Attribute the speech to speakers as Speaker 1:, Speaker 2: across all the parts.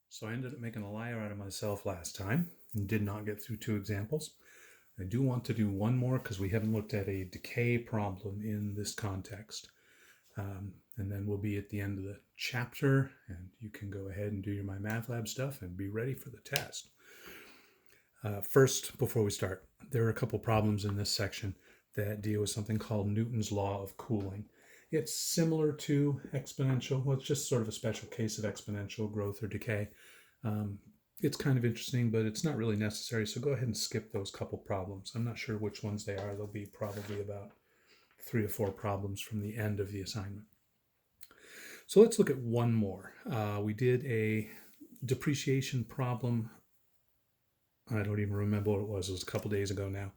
Speaker 1: So I ended up making a liar out of myself last time and did not get through 2 examples. I do want to do one more because we haven't looked at a decay problem in this context. And then we'll be at the end of the chapter, and you can go ahead and do your MyMathLab stuff and be ready for the test. First, before we start, there are a couple problems in this section that deal with something called Newton's law of cooling. It's similar to exponential. Well, it's just sort of a special case of exponential growth or decay. It's kind of interesting, but it's not really necessary. So go ahead and skip those couple problems. I'm not sure which ones they are. There'll be probably about 3 or 4 problems from the end of the assignment. So let's look at one more. We did a depreciation problem. I don't even remember what it was. It was a couple days ago now.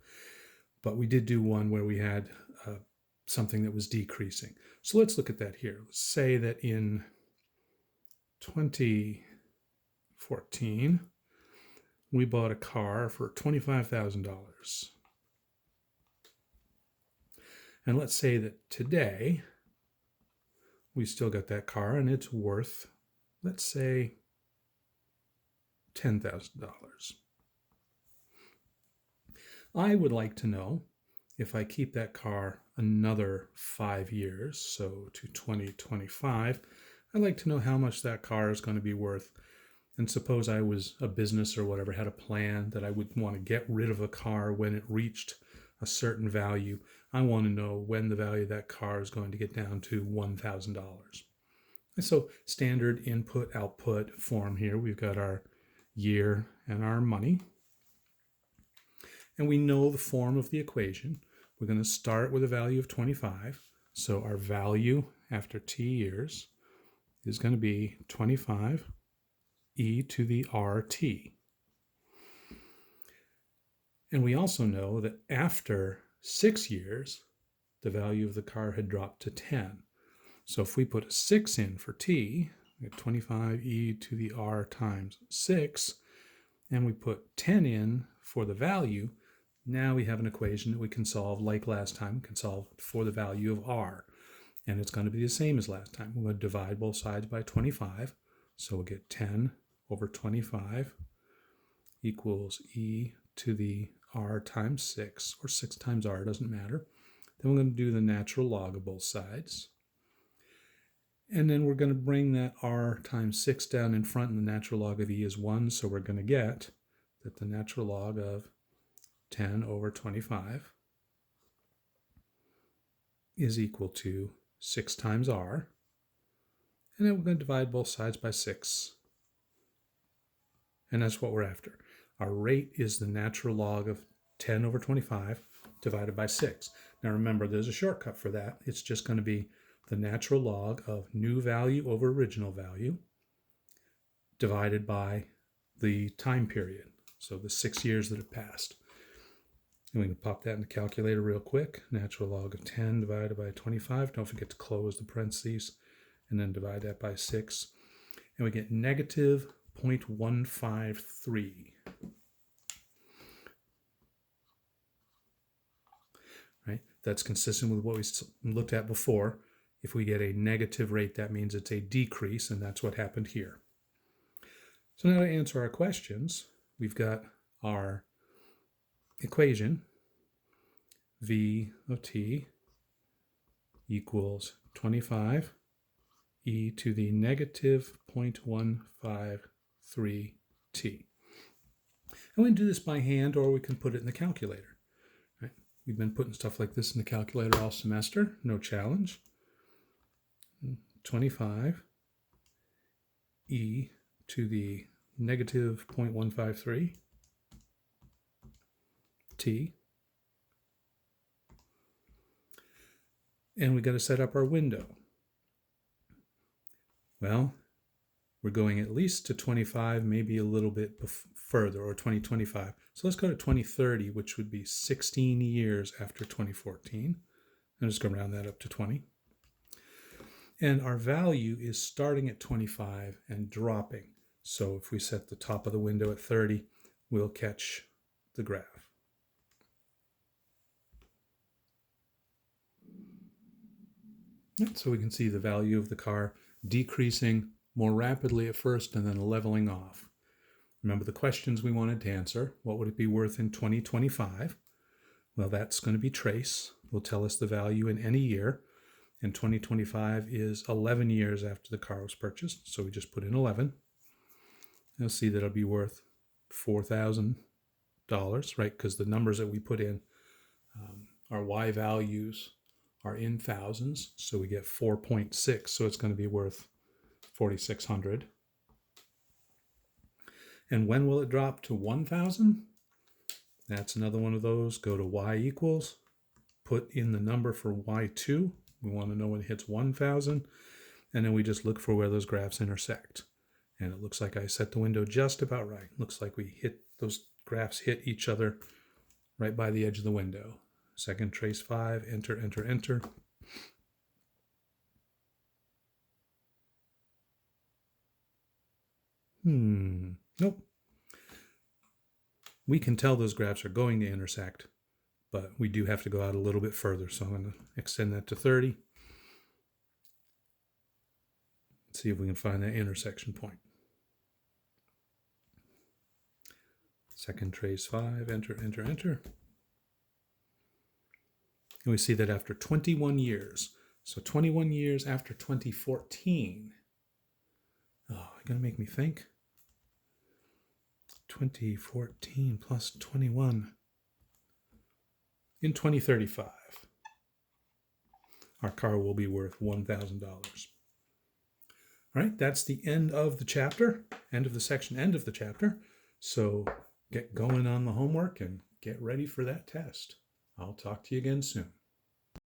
Speaker 1: But we did do one where we had something that was decreasing. So let's look at that here. Let's say that in 2014, we bought a car for $25,000. And let's say that today, we still got that car and it's worth, let's say, $10,000. I would like to know if I keep that car another 5 years, so to 2025, I'd like to know how much that car is going to be worth. And suppose I was a business or whatever, had a plan that I would want to get rid of a car when it reached a certain value. I want to know when the value of that car is going to get down to $1,000. And so standard input-output form here. We've got our year and our money. And we know the form of the equation. We're going to start with a value of 25. So our value after t years is going to be 25 e to the rt. And we also know that after 6 years, the value of the car had dropped to 10. So if we put a 6 in for t, we have 25 e to the r times 6, and we put 10 in for the value, now we have an equation that we can solve like last time. We can solve for the value of r. And it's going to be the same as last time. We're going to divide both sides by 25. So we'll get 10 over 25 equals e to the r times 6, or 6 times r, doesn't matter. Then we're going to do the natural log of both sides. And then we're going to bring that r times 6 down in front, and the natural log of e is 1. So we're going to get that the natural log of 10 over 25 is equal to 6 times r. And then we're going to divide both sides by 6. And that's what we're after. Our rate is the natural log of 10 over 25 divided by 6. Now remember, there's a shortcut for that. It's just going to be the natural log of new value over original value divided by the time period, so the 6 years that have passed. And we can pop that in the calculator real quick. Natural log of 10 divided by 25. Don't forget to close the parentheses, and then divide that by 6. And we get negative 0.153. Right? That's consistent with what we looked at before. If we get a negative rate, that means it's a decrease, and that's what happened here. So now to answer our questions, we've got our equation, v of t equals 25 e to the negative 0.153 t. And we can do this by hand, or we can put it in the calculator. Right? We've been putting stuff like this in the calculator all semester, no challenge. 25 e to the negative 0.153 t. And we got to set up our window. Well, we're going at least to 25, maybe a little bit further, or 2025. So let's go to 2030, which would be 16 years after 2014. I'm just going to round that up to 20. And our value is starting at 25 and dropping. So if we set the top of the window at 30, we'll catch the graph. So we can see the value of the car decreasing more rapidly at first and then leveling off. Remember the questions we wanted to answer. What would it be worth in 2025? Well, that's going to be trace. Will tell us the value in any year. And 2025 is 11 years after the car was purchased. So we just put in 11. You'll see that it'll be worth $4,000, right? Because the numbers that we put in, our Y values are in thousands. So we get 4.6. So it's going to be worth $4,600. And when will it drop to 1,000? That's another one of those. Go to Y equals, put in the number for Y2. We want to know when it hits 1,000. And then we just look for where those graphs intersect. And it looks like I set the window just about right. Looks like we hit those graphs hit each other right by the edge of the window. Second trace 5, enter, enter, enter. Nope. We can tell those graphs are going to intersect, but we do have to go out a little bit further. So I'm going to extend that to 30. See if we can find that intersection point. Second trace 5, enter, enter, enter. And we see that after 21 years, so 21 years after 2014. Oh, you're going to make me think. 2014 plus 21. In 2035, our car will be worth $1,000. All right, that's the end of the chapter, end of the section, end of the chapter. So get going on the homework and get ready for that test. I'll talk to you again soon.